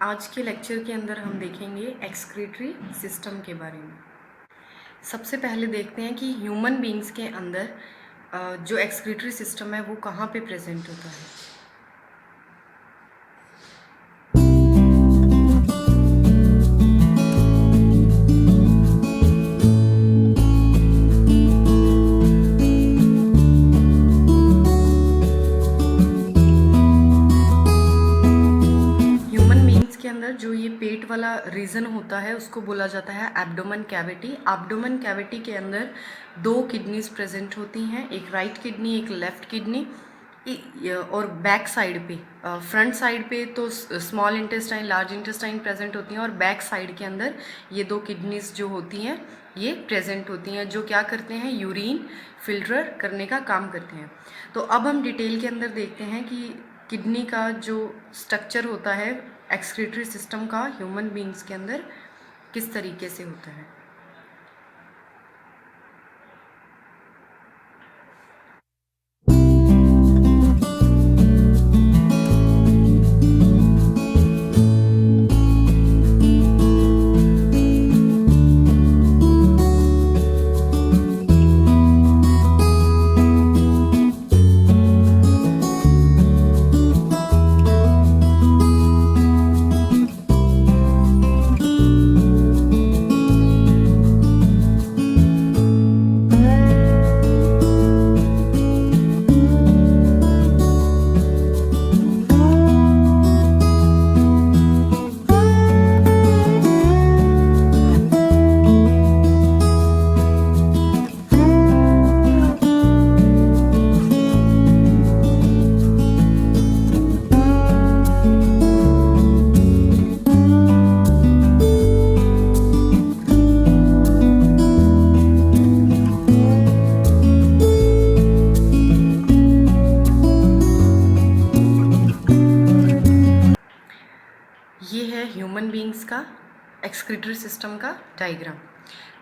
आज के लेक्चर के अंदर हम देखेंगे एक्सक्रीटरी सिस्टम के बारे में। सबसे पहले देखते हैं कि ह्यूमन बींग्स के अंदर जो एक्सक्रीटरी सिस्टम है वो कहाँ पे प्रेजेंट होता है। के अंदर जो ये पेट वाला रीजन होता है उसको बोला जाता है एब्डोमेन कैविटी। एब्डोमेन कैविटी के अंदर दो किडनीज प्रेजेंट होती हैं, एक राइट किडनी एक लेफ्ट किडनी। और बैक साइड पे, फ्रंट साइड पे तो small intestine large intestine present होती हैं, और बैक साइड के अंदर ये दो किडनीज जो होती हैं ये प्रेजेंट होती हैं, जो क्या करते हैं, यूरिन फिल्टर करने का काम करते हैं। तो अब हम डिटेल के अंदर देखते हैं कि किडनी का जो स्ट्रक्चर होता है एक्सक्रीटरी सिस्टम का ह्यूमन बींग्स के अंदर किस तरीके से होता है। ये है ह्यूमन बींग्स का एक्सक्रीटरी सिस्टम का डायग्राम।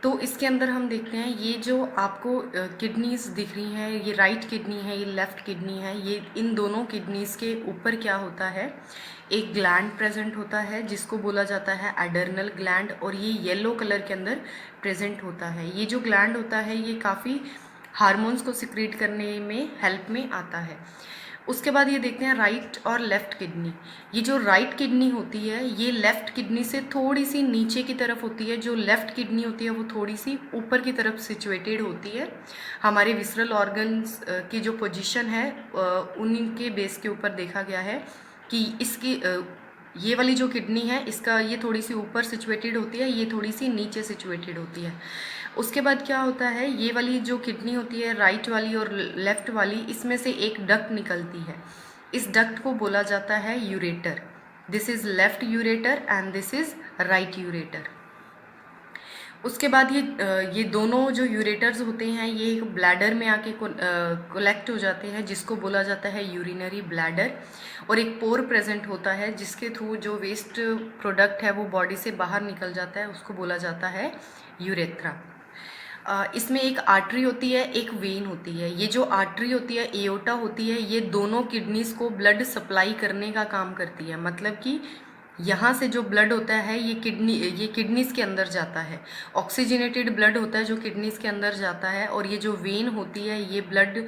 तो इसके अंदर हम देखते हैं ये जो आपको किडनीज दिख रही हैं, ये राइट किडनी है, ये लेफ्ट किडनी है। ये इन दोनों किडनीज के ऊपर क्या होता है, एक ग्लैंड प्रेजेंट होता है जिसको बोला जाता है एडर्नल ग्लैंड, और ये येलो कलर के अंदर प्रेजेंट होता है। ये जो ग्लैंड होता है ये काफ़ी हार्मोन्स को सिक्रीट करने में हेल्प में आता है। उसके बाद ये देखते हैं राइट और लेफ्ट किडनी। ये जो राइट किडनी होती है ये लेफ्ट किडनी से थोड़ी सी नीचे की तरफ होती है, जो लेफ्ट किडनी होती है वो थोड़ी सी ऊपर की तरफ सिचुएटेड होती है। हमारे विसरल ऑर्गन्स की जो पोजीशन है उनके बेस के ऊपर देखा गया है कि इसकी ये वाली जो किडनी है इसका ये थोड़ी सी ऊपर सिचुएटेड होती है, ये थोड़ी सी नीचे सिचुएटेड होती है। उसके बाद क्या होता है, ये वाली जो किडनी होती है राइट वाली और लेफ्ट वाली, इसमें से एक डक्ट निकलती है। इस डक्ट को बोला जाता है ureter. This is left ureter and this is right ureter. उसके बाद ये दोनों जो यूरेटर्स होते हैं ये एक ब्लैडर में आके कलेक्ट हो जाते हैं, जिसको बोला जाता है यूरिनरी ब्लैडर। और एक पोर प्रेजेंट होता है जिसके थ्रू जो वेस्ट प्रोडक्ट है वो बॉडी से बाहर निकल जाता है, उसको बोला जाता है यूरेथ्रा। इसमें एक आर्टरी होती है, एक वेन होती है। ये जो आर्टरी होती है, एओर्टा होती है, ये दोनों किडनीज को ब्लड सप्लाई करने का काम करती है। मतलब कि यहाँ से जो ब्लड होता है ये किडनीज के अंदर जाता है, ऑक्सीजनेटेड ब्लड होता है जो किडनीज के अंदर जाता है। और ये जो वेन होती है ये ब्लड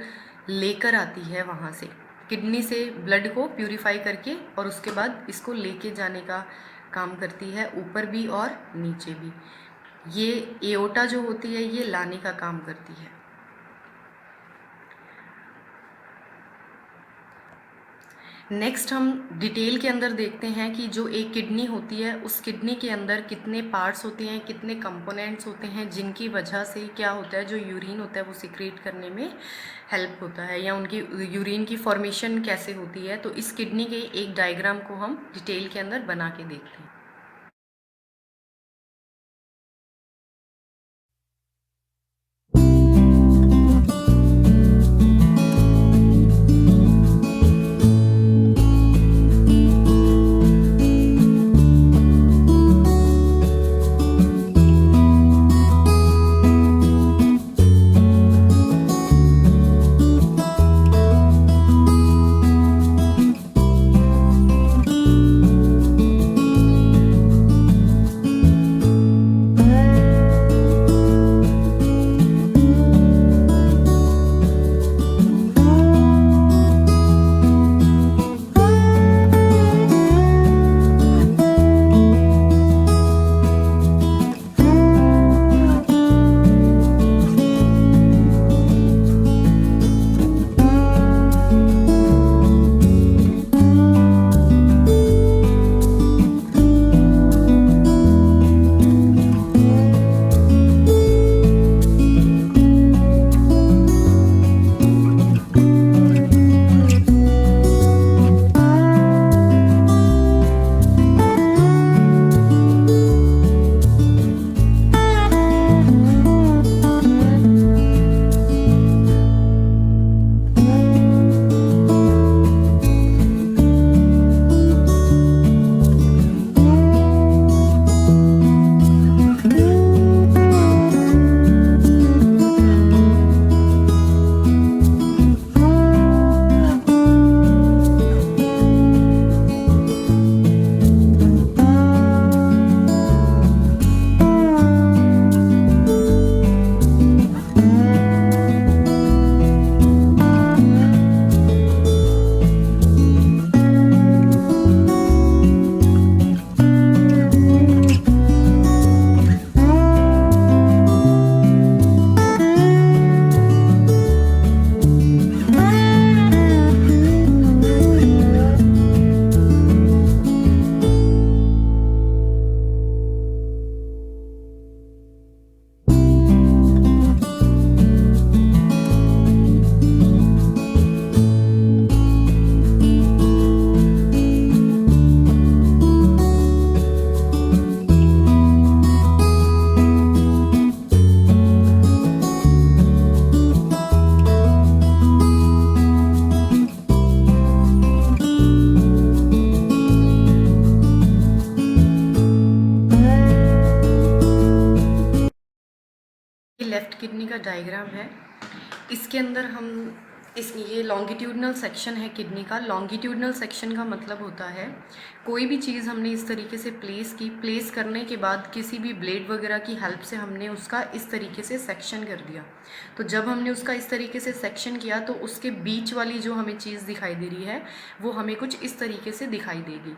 लेकर आती है वहाँ से, किडनी से ब्लड को प्यूरिफाई करके, और उसके बाद इसको लेके जाने का काम करती है, ऊपर भी और नीचे भी। ये एओर्टा जो होती है ये लाने का काम करती है। नेक्स्ट हम डिटेल के अंदर देखते हैं कि जो एक किडनी होती है उस किडनी के अंदर कितने पार्ट्स होते हैं, कितने कंपोनेंट्स होते हैं, जिनकी वजह से क्या होता है, जो यूरिन होता है वो सिक्रीट करने में हेल्प होता है, या उनकी यूरिन की फॉर्मेशन कैसे होती है। तो इस किडनी के एक डायग्राम को हम डिटेल के अंदर बना के देखते हैं। लेफ़्ट किडनी का डायग्राम है। इसके अंदर हम ये लॉन्गिट्यूडनल सेक्शन है किडनी का। लॉन्गिट्यूडनल सेक्शन का मतलब होता है कोई भी चीज़ हमने इस तरीके से प्लेस करने के बाद किसी भी ब्लेड वगैरह की हेल्प से हमने उसका इस तरीके से सेक्शन कर दिया। तो जब हमने उसका इस तरीके से सेक्शन किया तो उसके बीच वाली जो हमें चीज़ दिखाई दे रही है वो हमें कुछ इस तरीके से दिखाई देगी।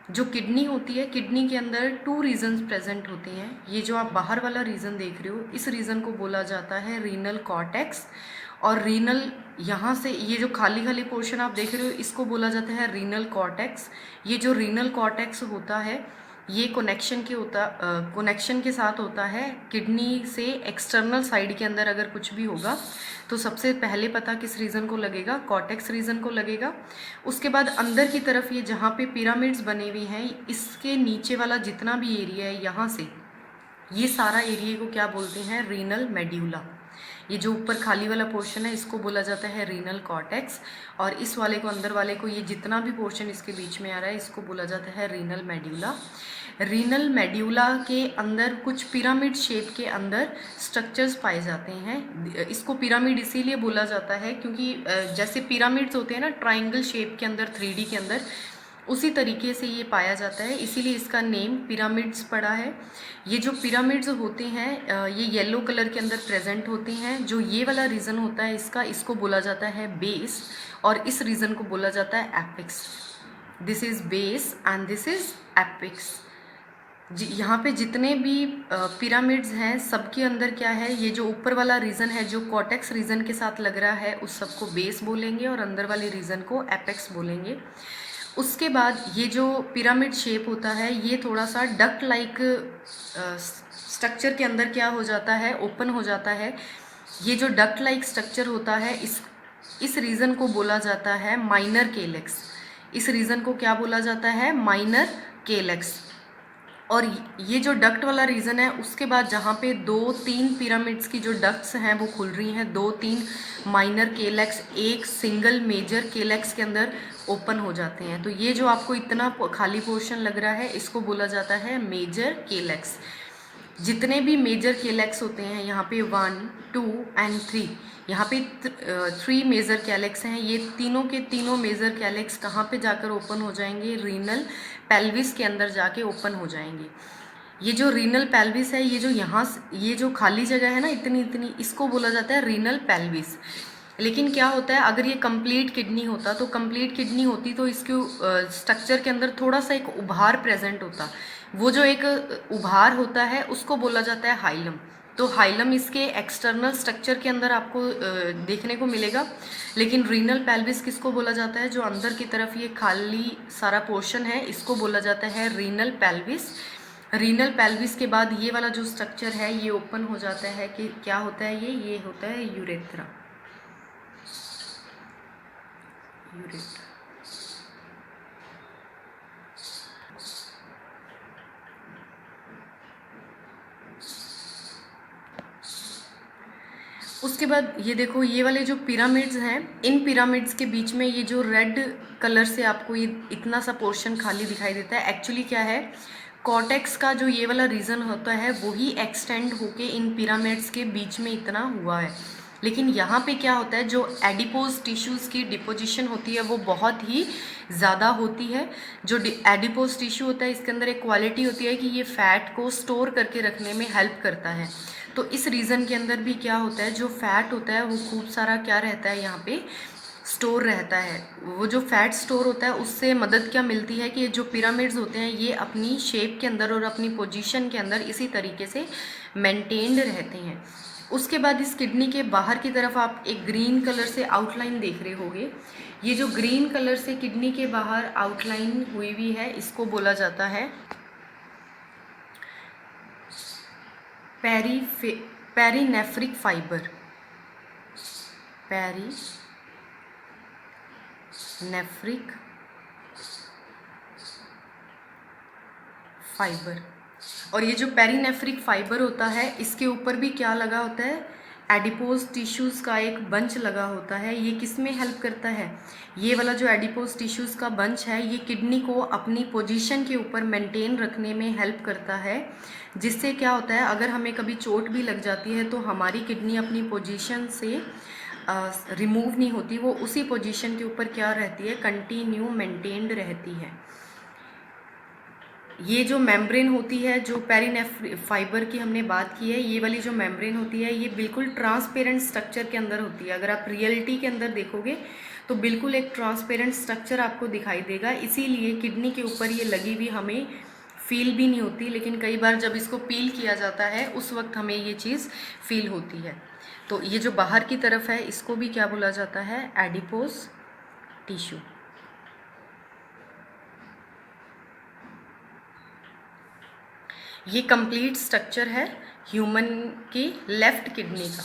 जो किडनी होती है, किडनी के अंदर 2 रीजन्स प्रेजेंट होते हैं। ये जो आप बाहर वाला रीजन देख रहे हो, इस रीजन को बोला जाता है रीनल कॉर्टेक्स। और रीनल यहाँ से ये जो खाली खाली पोर्शन आप देख रहे हो इसको बोला जाता है रीनल कॉर्टेक्स। ये जो रीनल कॉर्टेक्स होता है ये कनेक्शन के साथ होता है किडनी से एक्सटर्नल साइड के अंदर। अगर कुछ भी होगा तो सबसे पहले पता किस रीजन को लगेगा, कॉर्टेक्स रीजन को लगेगा। उसके बाद अंदर की तरफ ये जहाँ पे पिरामिड्स बने हुए हैं इसके नीचे वाला जितना भी एरिया है यहाँ से ये सारा एरिया को क्या बोलते हैं, रीनल मेड्यूला। ये जो ऊपर खाली वाला पोर्शन है इसको बोला जाता है रीनल कॉर्टेक्स, और इस वाले को अंदर वाले को ये जितना भी पोर्शन इसके बीच में आ रहा है इसको बोला जाता है रीनल मेड्यूला। रीनल मेड्यूला के अंदर कुछ पिरामिड शेप के अंदर स्ट्रक्चर्स पाए जाते हैं। इसको पिरामिड इसीलिए बोला जाता है क्योंकि जैसे पिरामिड्स होते हैं ना ट्राइंगल शेप के अंदर 3D के अंदर, उसी तरीके से ये पाया जाता है, इसीलिए इसका नेम पिरामिड्स पड़ा है। ये जो पिरामिड्स होते हैं ये येलो कलर के अंदर प्रेजेंट होते हैं। जो ये वाला रीजन होता है इसको बोला जाता है बेस, और इस रीजन को बोला जाता है apex. This is base and this is apex. यहाँ पे जितने भी पिरामिड्स हैं सबके अंदर क्या है, ये जो ऊपर वाला रीजन है जो कॉर्टेक्स रीजन के साथ लग रहा है उस सबको बेस बोलेंगे और अंदर वाले रीजन को एपेक्स बोलेंगे। उसके बाद ये जो पिरामिड शेप होता है ये थोड़ा सा डक्ट लाइक स्ट्रक्चर के अंदर क्या हो जाता है, ओपन हो जाता है। ये जो डक्ट लाइक स्ट्रक्चर होता है इस रीजन को बोला जाता है माइनर केलेक्स। इस रीजन को क्या बोला जाता है, माइनर केलेक्स। और ये जो डक्ट वाला रीजन है उसके बाद जहाँ पे 2-3 पिरामिड्स की जो डक्ट्स हैं वो खुल रही हैं, 2-3 माइनर केलेक्स एक सिंगल मेजर केलेक्स के अंदर ओपन हो जाते हैं। तो ये जो आपको इतना खाली पोर्शन लग रहा है इसको बोला जाता है मेजर केलेक्स। जितने भी मेजर केलेक्स होते हैं यहाँ पे 1, 2 एंड 3, यहाँ पे 3 मेजर कैलेक्स हैं। ये तीनों के तीनों मेजर कैलेक्स कहाँ पे जाकर ओपन हो जाएंगे, रीनल पेल्विस के अंदर जाके ओपन हो जाएंगे। ये जो रीनल पेल्विस है, ये जो यहाँ ये जो खाली जगह है ना इतनी इतनी, इसको बोला जाता है रीनल पेल्विस। लेकिन क्या होता है अगर ये कंप्लीट किडनी होता तो इसके स्ट्रक्चर के अंदर थोड़ा सा एक उभार प्रेजेंट होता। वो जो एक उभार होता है उसको बोला जाता है हाइलम। तो हाइलम इसके एक्सटर्नल स्ट्रक्चर के अंदर आपको देखने को मिलेगा। लेकिन रीनल पेल्विस किसको बोला जाता है, जो अंदर की तरफ ये खाली सारा पोर्शन है इसको बोला जाता है रीनल पेल्विस। रीनल पेल्विस के बाद ये वाला जो स्ट्रक्चर है ये ओपन हो जाता है कि क्या होता है, ये होता है यूरेथ्रा। उसके बाद ये देखो ये वाले जो पिरामिड्स हैं, इन पिरामिड्स के बीच में ये जो रेड कलर से आपको ये इतना सा पोर्शन खाली दिखाई देता है, एक्चुअली क्या है, कॉर्टेक्स का जो ये वाला रीजन होता है वही एक्सटेंड होके इन पिरामिड्स के बीच में इतना हुआ है। लेकिन यहाँ पे क्या होता है, जो एडिपोज टिश्यूज़ की डिपोजिशन होती है वो बहुत ही ज़्यादा होती है। जो एडिपोज टिश्यू होता है इसके अंदर एक क्वालिटी होती है कि ये फैट को स्टोर करके रखने में हेल्प करता है। तो इस रीज़न के अंदर भी क्या होता है, जो फैट होता है वो खूब सारा क्या रहता है यहाँ पे स्टोर रहता है। वो जो फैट स्टोर होता है उससे मदद क्या मिलती है कि जो पिरामिड्स होते हैं ये अपनी शेप के अंदर और अपनी पोजीशन के अंदर इसी तरीके से मेंटेन्ड रहते हैं। उसके बाद इस किडनी के बाहर की तरफ आप एक ग्रीन कलर से आउटलाइन देख रहे होंगे। ये जो ग्रीन कलर से किडनी के बाहर आउटलाइन हुई हुई है इसको बोला जाता है पेरीनेफ्रिक फाइबर। पेरीनेफ्रिक फाइबर। और ये जो पेरीनेफ्रिक फाइबर होता है इसके ऊपर भी क्या लगा होता है, एडिपोज टिश्यूज़ का एक बंच लगा होता है। ये किस में हेल्प करता है? ये वाला जो एडिपोज टिश्यूज़ का बंच है ये किडनी को अपनी पोजीशन के ऊपर मेंटेन रखने में हेल्प करता है, जिससे क्या होता है अगर हमें कभी चोट भी लग जाती है तो हमारी किडनी अपनी पोजीशन से रिमूव नहीं होती, वो उसी पोजीशन के ऊपर क्या रहती है, कंटिन्यू मेंटेन्ड रहती है। ये जो मेम्ब्रेन होती है, जो पेरिनेफ्रिन फाइबर की हमने बात की है, ये वाली जो मेम्ब्रेन होती है ये बिल्कुल ट्रांसपेरेंट स्ट्रक्चर के अंदर होती है। अगर आप रियलिटी के अंदर देखोगे तो बिल्कुल एक ट्रांसपेरेंट स्ट्रक्चर आपको दिखाई देगा, इसीलिए किडनी के ऊपर ये लगी हुई हमें फील भी नहीं होती, लेकिन कई बार जब इसको पील किया जाता है उस वक्त हमें ये चीज़ फील होती है। तो ये जो बाहर की तरफ है इसको भी क्या बोला जाता है, एडिपोज टिश्यू। ये कंप्लीट स्ट्रक्चर है ह्यूमन की लेफ्ट किडनी का।